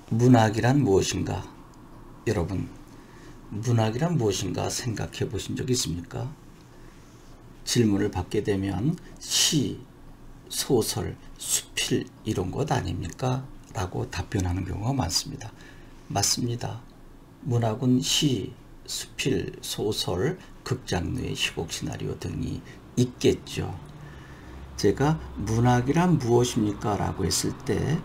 문학이란 무엇인가? 여러분, 문학이란 무엇인가 생각해 보신 적 있습니까? 질문을 받게 되면 시, 소설, 수필 이런 것 아닙니까? 라고 답변하는 경우가 많습니다. 맞습니다. 문학은 시, 수필, 소설, 극장르의 희곡 시나리오 등이 있겠죠. 제가 문학이란 무엇입니까? 라고 했을 때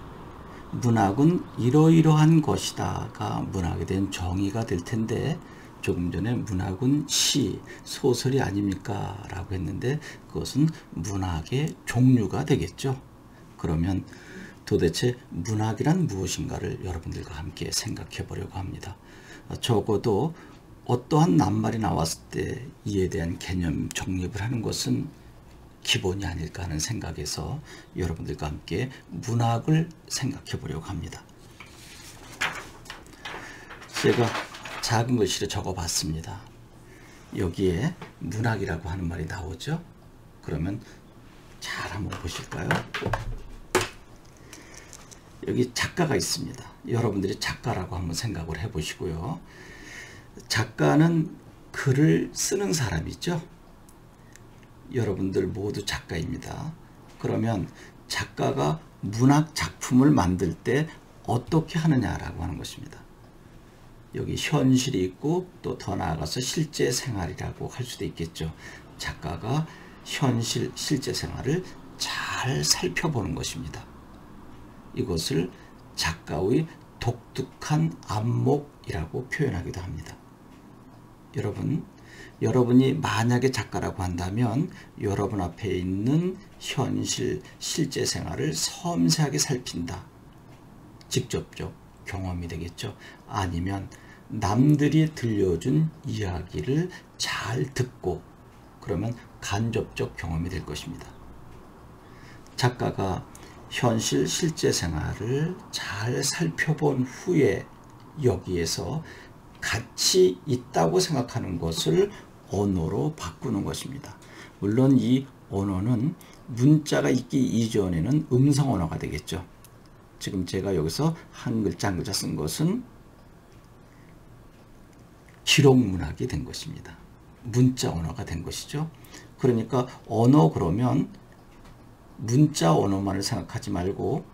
문학은 이러이러한 것이다가 문학에 대한 정의가 될 텐데, 조금 전에 문학은 시, 소설이 아닙니까? 라고 했는데 그것은 문학의 종류가 되겠죠. 그러면 도대체 문학이란 무엇인가를 여러분들과 함께 생각해 보려고 합니다. 적어도 어떠한 낱말이 나왔을 때 이에 대한 개념 정립을 하는 것은 기본이 아닐까 하는 생각에서 여러분들과 함께 문학을 생각해 보려고 합니다. 제가 작은 글씨로 적어 봤습니다. 여기에 문학이라고 하는 말이 나오죠. 그러면 잘 한번 보실까요? 여기 작가가 있습니다. 여러분들이 작가라고 한번 생각을 해 보시고요. 작가는 글을 쓰는 사람이죠. 여러분들 모두 작가입니다. 그러면 작가가 문학 작품을 만들 때 어떻게 하느냐라고 하는 것입니다. 여기 현실이 있고 또 더 나아가서 실제 생활이라고 할 수도 있겠죠. 작가가 현실, 실제 생활을 잘 살펴보는 것입니다. 이것을 작가의 독특한 안목이라고 표현하기도 합니다. 여러분이 만약에 작가라고 한다면 여러분 앞에 있는 현실, 실제 생활을 섬세하게 살핀다. 직접적 경험이 되겠죠. 아니면 남들이 들려준 이야기를 잘 듣고, 그러면 간접적 경험이 될 것입니다. 작가가 현실, 실제 생활을 잘 살펴본 후에 여기에서 가치 있다고 생각하는 것을 언어로 바꾸는 것입니다. 물론 이 언어는 문자가 있기 이전에는 음성 언어가 되겠죠. 지금 제가 여기서 한 글자 한 글자 쓴 것은 기록문학이 된 것입니다. 문자 언어가 된 것이죠. 그러니까 언어 그러면 문자 언어만을 생각하지 말고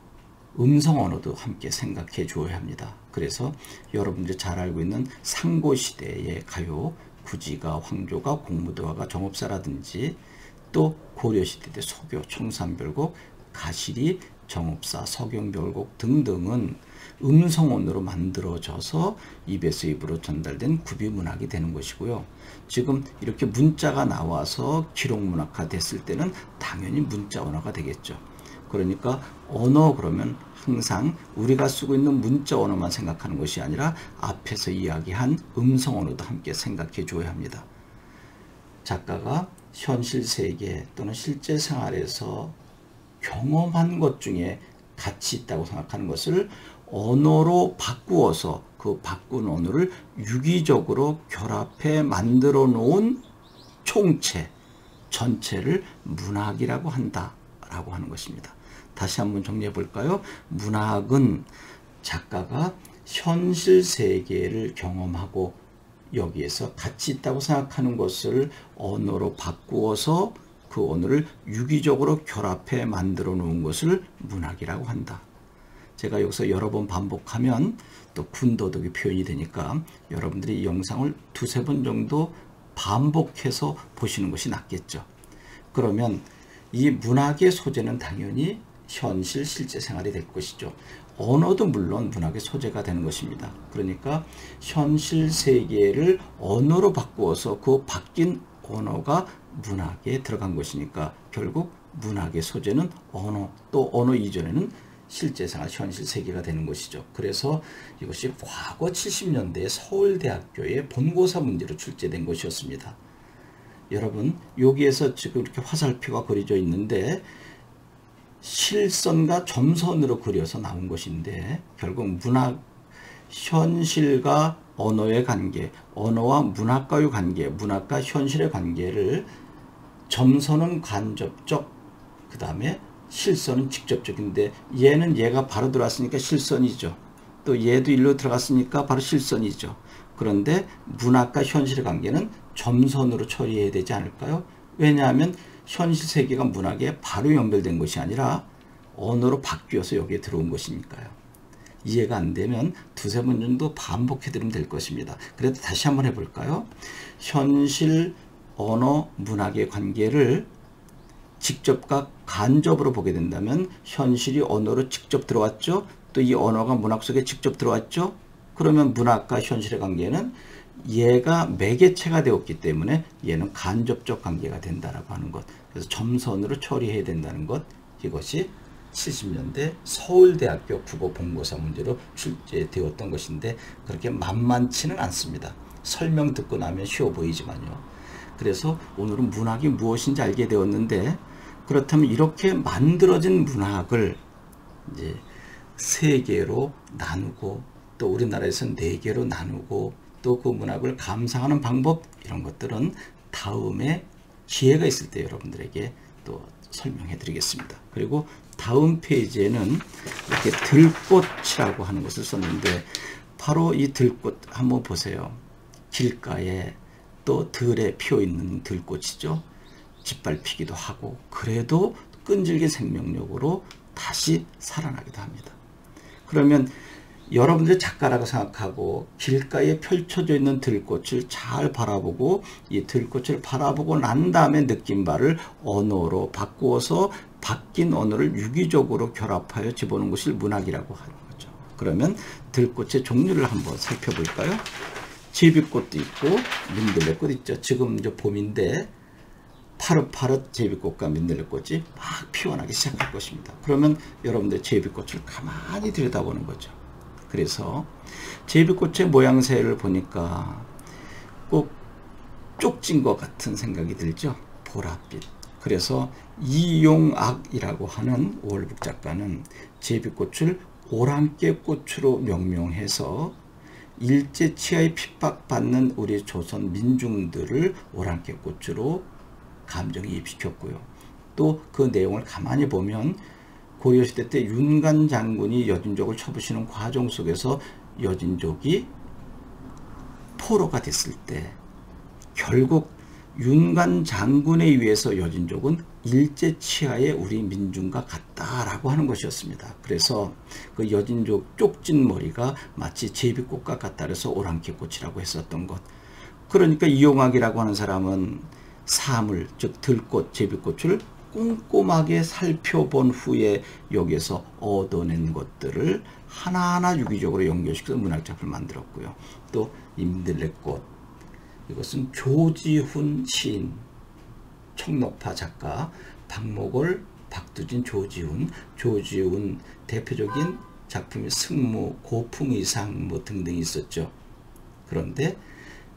음성 언어도 함께 생각해 줘야 합니다. 그래서 여러분들이 잘 알고 있는 상고시대의 가요, 구지가, 황조가, 공무도화가, 정업사라든지 또 고려시대 때 소교, 청산별곡, 가시리, 정업사, 서경별곡 등등은 음성언어로 만들어져서 입에서 입으로 전달된 구비문학이 되는 것이고요. 지금 이렇게 문자가 나와서 기록문학화 됐을 때는 당연히 문자 언어가 되겠죠. 그러니까 언어 그러면 항상 우리가 쓰고 있는 문자 언어만 생각하는 것이 아니라 앞에서 이야기한 음성 언어도 함께 생각해 줘야 합니다. 작가가 현실 세계 또는 실제 생활에서 경험한 것 중에 가치 있다고 생각하는 것을 언어로 바꾸어서 그 바꾼 언어를 유기적으로 결합해 만들어 놓은 총체, 전체를 문학이라고 한다라고 하는 것입니다. 다시 한번 정리해 볼까요? 문학은 작가가 현실 세계를 경험하고 여기에서 가치 있다고 생각하는 것을 언어로 바꾸어서 그 언어를 유기적으로 결합해 만들어 놓은 것을 문학이라고 한다. 제가 여기서 여러 번 반복하면 또 군더더기 표현이 되니까 여러분들이 이 영상을 두세 번 정도 반복해서 보시는 것이 낫겠죠. 그러면 이 문학의 소재는 당연히 현실, 실제 생활이 될 것이죠. 언어도 물론 문학의 소재가 되는 것입니다. 그러니까 현실 세계를 언어로 바꾸어서 그 바뀐 언어가 문학에 들어간 것이니까 결국 문학의 소재는 언어, 또 언어 이전에는 실제생활, 현실 세계가 되는 것이죠. 그래서 이것이 과거 70년대에 서울대학교의 본고사 문제로 출제된 것이었습니다. 여러분, 여기에서 지금 이렇게 화살표가 그려져 있는데 실선과 점선으로 그려서 나온 것인데 결국 문학, 현실과 언어의 관계, 언어와 문학과의 관계, 문학과 현실의 관계를 점선은 간접적, 그 다음에 실선은 직접적인데 얘는 얘가 바로 들어왔으니까 실선이죠. 또 얘도 일로 들어갔으니까 바로 실선이죠. 그런데 문학과 현실의 관계는 점선으로 처리해야 되지 않을까요? 왜냐하면 현실 세계가 문학에 바로 연결된 것이 아니라 언어로 바뀌어서 여기에 들어온 것이니까요. 이해가 안 되면 두세 번 정도 반복해 드리면 될 것입니다. 그래도 다시 한번 해볼까요? 현실, 언어, 문학의 관계를 직접과 간접으로 보게 된다면 현실이 언어로 직접 들어왔죠. 또 이 언어가 문학 속에 직접 들어왔죠. 그러면 문학과 현실의 관계는 얘가 매개체가 되었기 때문에 얘는 간접적 관계가 된다라고 하는 것. 그래서 점선으로 처리해야 된다는 것. 이것이 70년대 서울대학교 국어 본고사 문제로 출제되었던 것인데 그렇게 만만치는 않습니다. 설명 듣고 나면 쉬워 보이지만요. 그래서 오늘은 문학이 무엇인지 알게 되었는데 그렇다면 이렇게 만들어진 문학을 이제 세 개로 나누고 또 우리나라에서는 네 개로 나누고 또 그 문학을 감상하는 방법 이런 것들은 다음에 기회가 있을 때 여러분들에게 또 설명해 드리겠습니다. 그리고 다음 페이지에는 이렇게 들꽃이라고 하는 것을 썼는데 바로 이 들꽃 한번 보세요. 길가에 또 들에 피어 있는 들꽃이죠. 짓밟히기도 하고 그래도 끈질긴 생명력으로 다시 살아나기도 합니다. 그러면 여러분들이 작가라고 생각하고 길가에 펼쳐져 있는 들꽃을 잘 바라보고 이 들꽃을 바라보고 난 다음에 느낀 바를 언어로 바꾸어서 바뀐 언어를 유기적으로 결합하여 집어넣은 것을 문학이라고 하는 거죠. 그러면 들꽃의 종류를 한번 살펴볼까요? 제비꽃도 있고 민들레꽃 있죠. 지금 이제 봄인데 파릇파릇 제비꽃과 민들레꽃이 막 피어나기 시작할 것입니다. 그러면 여러분들 제비꽃을 가만히 들여다보는 거죠. 그래서 제비꽃의 모양새를 보니까 꼭 쪽진 것 같은 생각이 들죠. 보랏빛. 그래서 이용학이라고 하는 월북 작가는 제비꽃을 오랑캐꽃으로 명명해서 일제 치하에 핍박받는 우리 조선 민중들을 오랑캐꽃으로 감정이입시켰고요. 또 그 내용을 가만히 보면 고려시대 때 윤관 장군이 여진족을 쳐부시는 과정 속에서 여진족이 포로가 됐을 때 결국 윤관 장군에 의해서 여진족은 일제 치하의 우리 민중과 같다라고 하는 것이었습니다. 그래서 그 여진족 쪽진 머리가 마치 제비꽃과 같다 그래서 오랑캐꽃이라고 했었던 것. 그러니까 이용학이라고 하는 사람은 사물, 즉 들꽃, 제비꽃을 꼼꼼하게 살펴본 후에 여기에서 얻어낸 것들을 하나하나 유기적으로 연결시켜서 문학작품을 만들었고요. 또 민들레꽃, 이것은 조지훈 시인, 청록파 작가, 박목월, 박두진, 조지훈 대표적인 작품이 승무, 고풍이상 뭐 등등이 있었죠. 그런데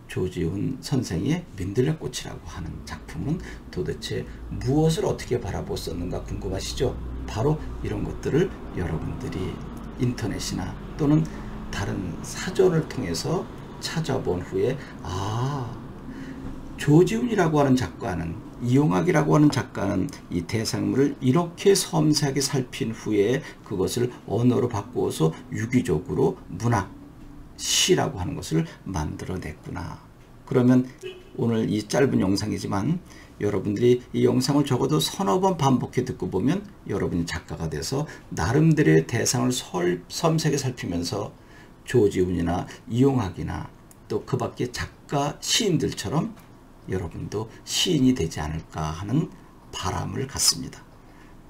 조지훈 선생의 민들레꽃이라고 하는 작품은 도대체 무엇을 어떻게 바라보았었는가 궁금하시죠? 바로 이런 것들을 여러분들이 인터넷이나 또는 다른 사전을 통해서 찾아본 후에 조지훈이라고 하는 작가는 이용학이라고 하는 작가는 이 대상물을 이렇게 섬세하게 살핀 후에 그것을 언어로 바꾸어서 유기적으로 문학 시라고 하는 것을 만들어냈구나. 그러면 오늘 이 짧은 영상이지만 여러분들이 이 영상을 적어도 서너 번 반복해 듣고 보면 여러분이 작가가 돼서 나름대로의 대상을 섬세하게 살피면서 조지훈이나 이용학이나 또 그 밖에 작가 시인들처럼 여러분도 시인이 되지 않을까 하는 바람을 갖습니다.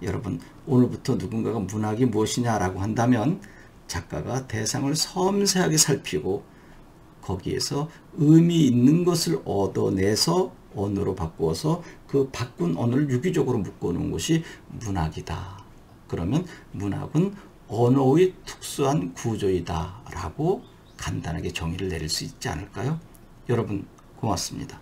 여러분 오늘부터 누군가가 문학이 무엇이냐라고 한다면 작가가 대상을 섬세하게 살피고 거기에서 의미 있는 것을 얻어내서 언어로 바꾸어서 그 바꾼 언어를 유기적으로 묶어놓은 것이 문학이다. 그러면 문학은 언어의 특수한 구조이다 라고 간단하게 정의를 내릴 수 있지 않을까요? 여러분 고맙습니다.